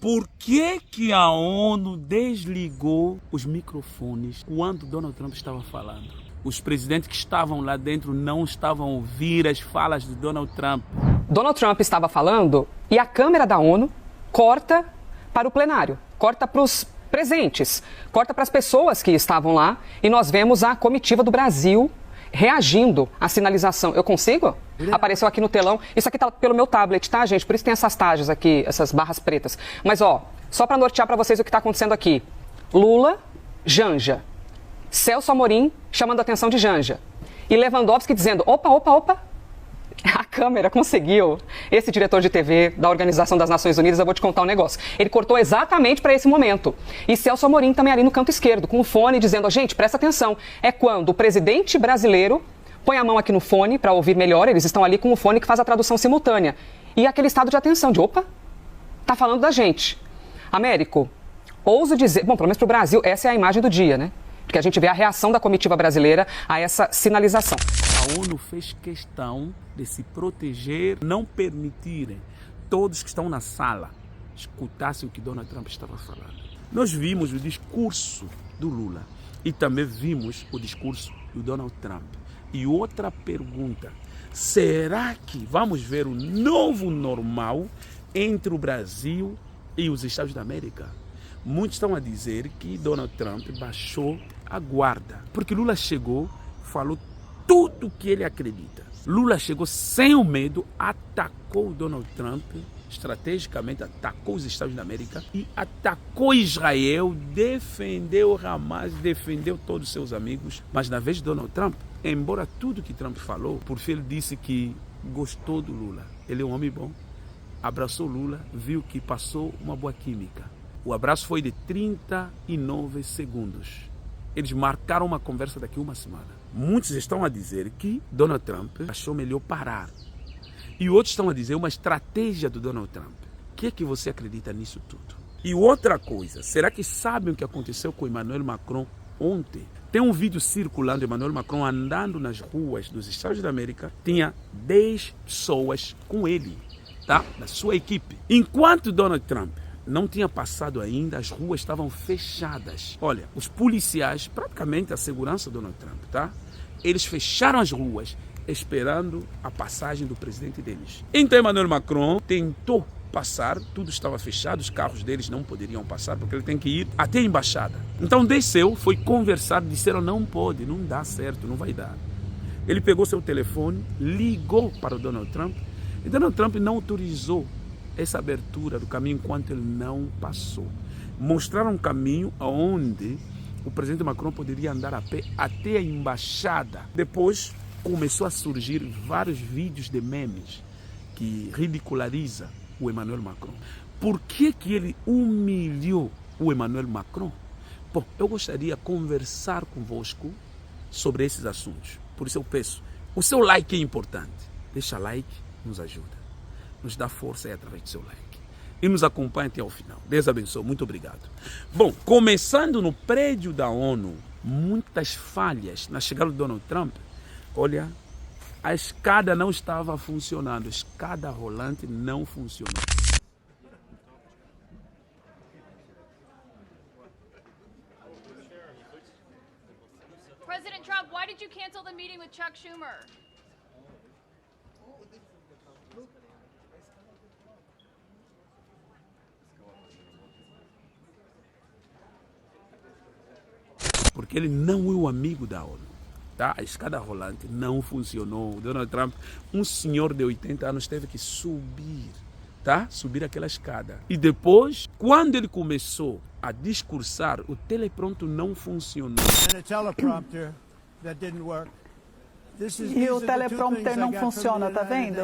Por que a ONU desligou os microfones quando Donald Trump estava falando? Os presidentes que estavam lá dentro não estavam a ouvir as falas de Donald Trump. Donald Trump estava falando e a câmera da ONU corta para o plenário, corta para os presentes, corta para as pessoas que estavam lá e nós vemos a comitiva do Brasil reagindo à sinalização. Eu consigo? Apareceu aqui no telão. Isso aqui tá pelo meu tablet, tá, gente? Por isso tem essas tags aqui, essas barras pretas. Mas, ó, só para nortear para vocês o que está acontecendo aqui. Lula, Janja. Celso Amorim chamando a atenção de Janja. E Lewandowski dizendo, opa. A câmera conseguiu. Esse diretor de TV da Organização das Nações Unidas, eu vou te contar um negócio. Ele cortou exatamente para esse momento. E Celso Amorim também ali no canto esquerdo, com o fone, dizendo, gente, presta atenção. É quando o presidente brasileiro põe a mão aqui no fone para ouvir melhor, eles estão ali com o fone que faz a tradução simultânea. E aquele estado de atenção, de opa, tá falando da gente. Américo, ouso dizer, bom, pelo menos para o Brasil, essa é a imagem do dia, né? Porque a gente vê a reação da comitiva brasileira a essa sinalização. A ONU fez questão de se proteger, não permitirem todos que estão na sala escutassem o que Donald Trump estava falando. Nós vimos o discurso do Lula e também vimos o discurso do Donald Trump. E outra pergunta, será que vamos ver o novo normal entre o Brasil e os Estados da América? Muitos estão a dizer que Donald Trump baixou a guarda, porque Lula chegou, falou tudo o que ele acredita. Lula chegou sem o medo, atacou Donald Trump, estrategicamente atacou os Estados da América e atacou Israel, defendeu Hamas, defendeu todos os seus amigos. Mas na vez de Donald Trump, embora tudo que Trump falou, por fim ele disse que gostou do Lula. Ele é um homem bom, abraçou Lula, viu que passou uma boa química. O abraço foi de 39 segundos. Eles marcaram uma conversa daqui a uma semana. Muitos estão a dizer que Donald Trump achou melhor parar. E outros estão a dizer uma estratégia do Donald Trump. O que é que você acredita nisso tudo? E outra coisa, será que sabem o que aconteceu com Emmanuel Macron ontem? Tem um vídeo circulando, Emmanuel Macron andando nas ruas dos Estados da América, tinha 10 pessoas com ele, tá? Da sua equipe. Enquanto Donald Trump não tinha passado ainda, as ruas estavam fechadas. Olha, os policiais, praticamente a segurança do Donald Trump, tá? Eles fecharam as ruas esperando a passagem do presidente deles. Então Emmanuel Macron tentou passar, tudo estava fechado, os carros deles não poderiam passar porque ele tem que ir até a embaixada. Então desceu, foi conversar, disseram não pode, não dá certo, não vai dar. Ele pegou seu telefone, ligou para o Donald Trump e Donald Trump não autorizou essa abertura do caminho enquanto ele não passou. Mostraram um caminho onde o presidente Macron poderia andar a pé até a embaixada. Depois começou a surgir vários vídeos de memes que ridicularizam o Emmanuel Macron. Por que ele humilhou o Emmanuel Macron? Bom, eu gostaria de conversar convosco sobre esses assuntos. Por isso eu peço, o seu like é importante. Deixa like, nos ajuda. Nos dá força aí através do seu like. E nos acompanhe até ao final. Deus abençoe. Muito obrigado. Bom, começando no prédio da ONU, muitas falhas na chegada do Donald Trump. Olha, a escada não estava funcionando. A escada rolante não funcionou. President Trump, why did you cancel the meeting with Chuck Schumer? Porque ele não é o amigo da ONU. Tá? A escada rolante não funcionou. O Donald Trump, um senhor de 80 anos, teve que subir, tá? Subir aquela escada. E depois, quando ele começou a discursar, o teleprompter não funcionou. E o teleprompter não funciona, tá vendo?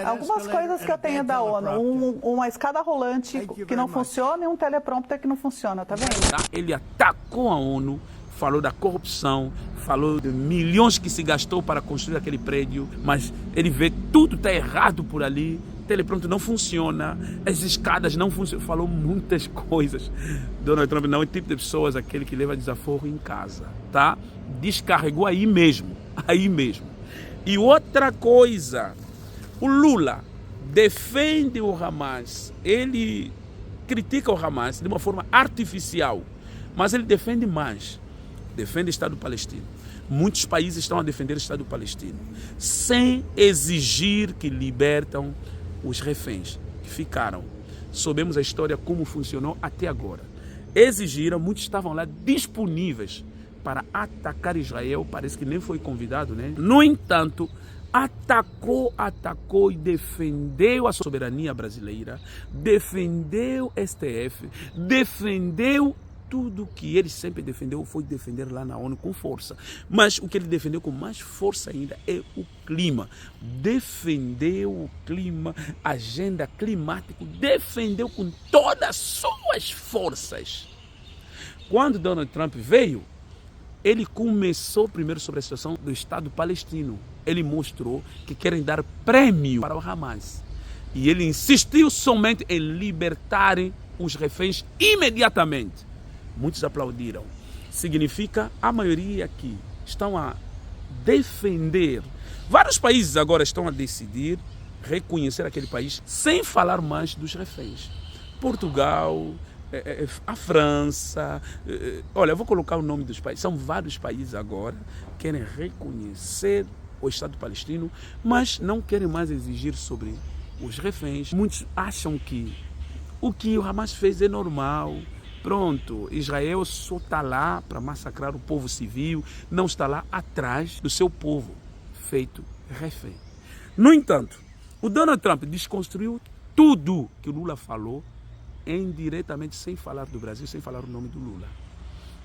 Algumas coisas que eu tenho da ONU, uma escada rolante que não funciona e um teleprompter que não funciona, tá vendo? Tá? Ele atacou a ONU, falou da corrupção, falou de milhões que se gastou para construir aquele prédio, mas ele vê tudo está errado por ali, o teleprompter não funciona, as escadas não funcionam, falou muitas coisas. Donald Trump não é o tipo de pessoas aquele que leva desaforo em casa, tá? Descarregou aí mesmo. E outra coisa, o Lula defende o Hamas, ele critica o Hamas de uma forma artificial, mas ele defende mais. Defende o Estado palestino. Muitos países estão a defender o Estado palestino, sem exigir que libertam os reféns que ficaram. Soubemos a história como funcionou até agora. Exigiram, muitos estavam lá disponíveis para atacar Israel, parece que nem foi convidado, né? No entanto, atacou e defendeu a soberania brasileira, defendeu o STF, defendeu tudo que ele sempre defendeu, foi defender lá na ONU com força. Mas o que ele defendeu com mais força ainda é o clima. Defendeu o clima, agenda climática, defendeu com todas as suas forças. Quando Donald Trump veio, ele começou primeiro sobre a situação do Estado palestino. Ele mostrou que querem dar prêmio para o Hamas. E ele insistiu somente em libertarem os reféns imediatamente. Muitos aplaudiram. Significa a maioria aqui estão a defender. Vários países agora estão a decidir reconhecer aquele país sem falar mais dos reféns. Portugal, a França, olha, eu vou colocar o nome dos países. São vários países agora que querem reconhecer o Estado palestino, mas não querem mais exigir sobre os reféns. Muitos acham que o que o Hamas fez é normal. Pronto, Israel só está lá para massacrar o povo civil, não está lá atrás do seu povo, feito refém. No entanto, o Donald Trump desconstruiu tudo que o Lula falou indiretamente, sem falar do Brasil, sem falar o nome do Lula.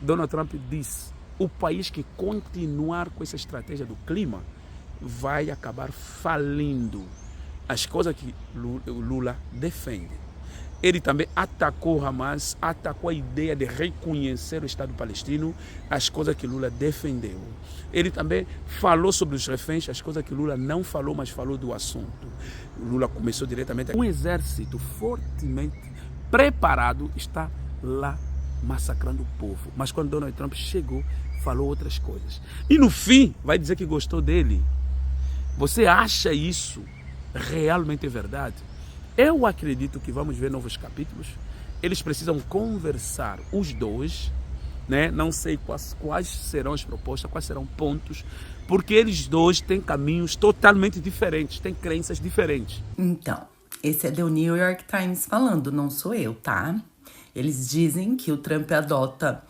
Donald Trump disse: o país que continuar com essa estratégia do clima vai acabar falindo. As coisas que o Lula defende. Ele também atacou o Hamas, atacou a ideia de reconhecer o Estado palestino, as coisas que Lula defendeu. Ele também falou sobre os reféns, as coisas que Lula não falou, mas falou do assunto. Lula começou diretamente. Um exército fortemente preparado está lá massacrando o povo. Mas quando Donald Trump chegou, falou outras coisas. E no fim, vai dizer que gostou dele. Você acha isso realmente verdade? Eu acredito que vamos ver novos capítulos. Eles precisam conversar, os dois, né? Não sei quais serão as propostas, quais serão pontos, porque eles dois têm caminhos totalmente diferentes, têm crenças diferentes. Então, esse é do New York Times falando, não sou eu, tá? Eles dizem que o Trump adota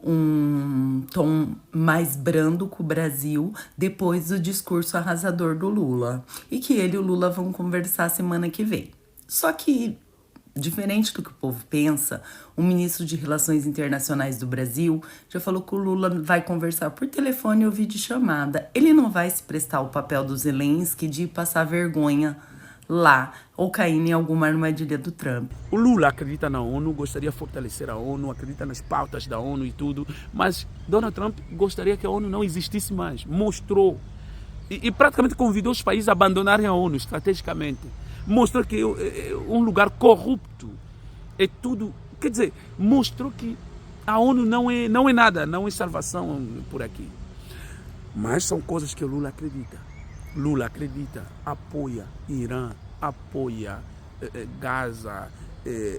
um tom mais brando com o Brasil depois do discurso arrasador do Lula. E que ele e o Lula vão conversar semana que vem. Só que, diferente do que o povo pensa, o ministro de Relações Internacionais do Brasil já falou que o Lula vai conversar por telefone ou videochamada. Ele não vai se prestar ao papel do Zelensky de passar vergonha lá ou cair em alguma armadilha do Trump. O Lula acredita na ONU, gostaria de fortalecer a ONU, acredita nas pautas da ONU e tudo, mas Donald Trump gostaria que a ONU não existisse mais. Mostrou e praticamente convidou os países a abandonarem a ONU estrategicamente. Mostrou que é um lugar corrupto, é tudo, quer dizer, mostrou que a ONU não é nada, não é salvação por aqui. Mas são coisas que o Lula acredita. Lula acredita, apoia Irã, apoia Gaza,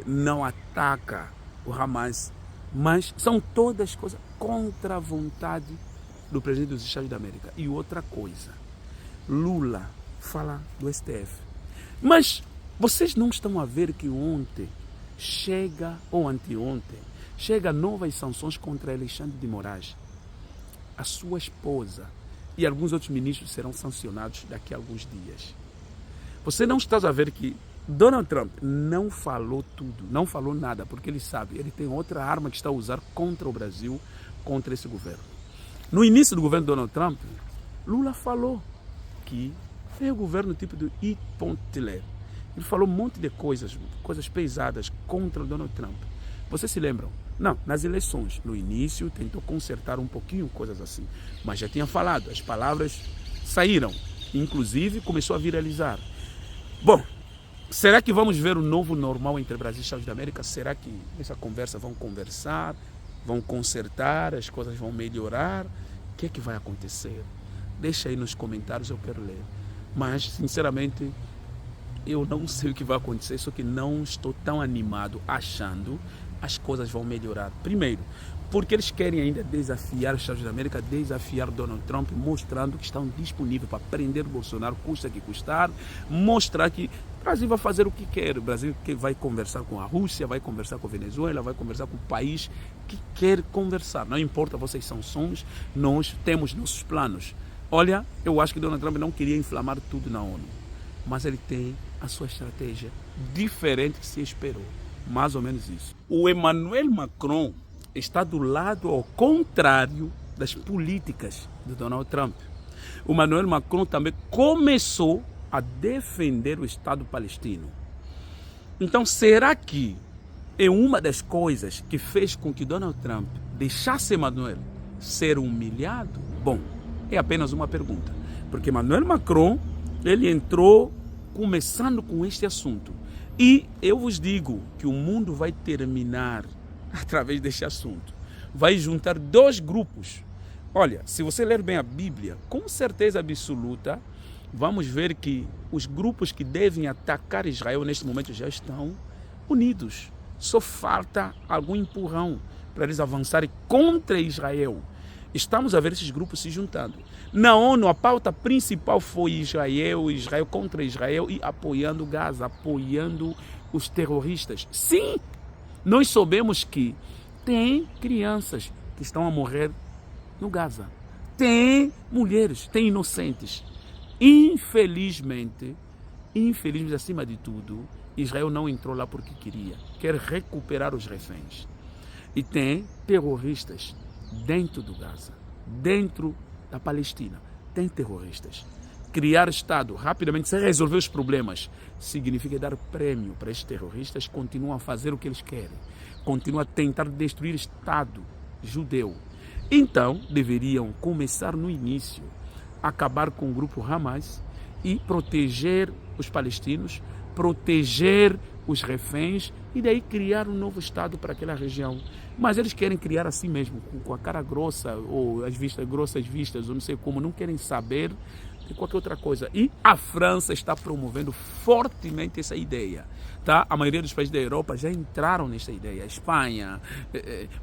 não ataca o Hamas, mas são todas coisas contra a vontade do presidente dos Estados da América. E outra coisa, Lula fala do STF. Mas vocês não estão a ver que ontem ou anteontem, chega novas sanções contra Alexandre de Moraes, a sua esposa e alguns outros ministros serão sancionados daqui a alguns dias. Você não está a ver que Donald Trump não falou tudo, não falou nada, porque ele sabe, ele tem outra arma que está a usar contra o Brasil, contra esse governo. No início do governo Donald Trump, Lula falou que é o governo tipo do Pontilé. Ele falou um monte de coisas pesadas contra o Donald Trump. Vocês se lembram? Não, nas eleições, no início, tentou consertar um pouquinho coisas assim. Mas já tinha falado, as palavras saíram. Inclusive, começou a viralizar. Bom, será que vamos ver um novo normal entre Brasil e Estados da América? Será que essa conversa vão conversar, vão consertar, as coisas vão melhorar? O que é que vai acontecer? Deixa aí nos comentários, eu quero ler. Mas, sinceramente, eu não sei o que vai acontecer, só que não estou tão animado achando as coisas vão melhorar. Primeiro, porque eles querem ainda desafiar os Estados Unidos da América, desafiar Donald Trump, mostrando que estão disponíveis para prender Bolsonaro, custa que custar, mostrar que o Brasil vai fazer o que quer. O Brasil que vai conversar com a Rússia, vai conversar com a Venezuela, vai conversar com o país que quer conversar. Não importa vossas sanções, nós temos nossos planos. Olha, eu acho que Donald Trump não queria inflamar tudo na ONU, mas ele tem a sua estratégia diferente que se esperou. Mais ou menos isso. O Emmanuel Macron está do lado ao contrário das políticas de Donald Trump. O Emmanuel Macron também começou a defender o Estado palestino. Então, será que é uma das coisas que fez com que Donald Trump deixasse Emmanuel ser humilhado? Bom, é apenas uma pergunta. Porque Emmanuel Macron, ele entrou começando com este assunto. E eu vos digo que o mundo vai terminar através deste assunto. Vai juntar dois grupos. Olha, se você ler bem a Bíblia, com certeza absoluta, vamos ver que os grupos que devem atacar Israel neste momento já estão unidos. Só falta algum empurrão para eles avançarem contra Israel. Estamos a ver esses grupos se juntando. Na ONU, a pauta principal foi Israel contra Israel e apoiando Gaza, apoiando os terroristas. Sim, nós soubemos que tem crianças que estão a morrer no Gaza. Tem mulheres, tem inocentes. Infelizmente, acima de tudo, Israel não entrou lá porque queria. Quer recuperar os reféns. E tem terroristas dentro do Gaza, dentro da Palestina. Tem terroristas. Criar Estado rapidamente, sem resolver os problemas, significa dar prêmio para estes terroristas que continuam a fazer o que eles querem. Continuam a tentar destruir o Estado judeu. Então, deveriam começar no início, acabar com o grupo Hamas e proteger os palestinos, proteger os reféns e daí criar um novo Estado para aquela região. Mas eles querem criar assim mesmo, com a cara grossa, ou as grossas vistas, ou não sei como, não querem saber de qualquer outra coisa. E a França está promovendo fortemente essa ideia. Tá? A maioria dos países da Europa já entraram nessa ideia. A Espanha,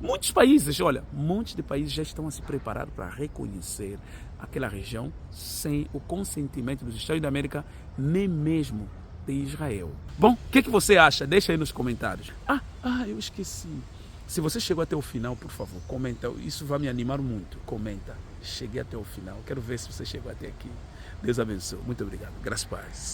muitos países, olha, muitos de países já estão a se preparar para reconhecer aquela região sem o consentimento dos Estados da América, nem mesmo de Israel. Bom, o que você acha? Deixa aí nos comentários. Eu esqueci. Se você chegou até o final, por favor, comenta. Isso vai me animar muito. Comenta. Cheguei até o final. Quero ver se você chegou até aqui. Deus abençoe. Muito obrigado. Graças a Deus.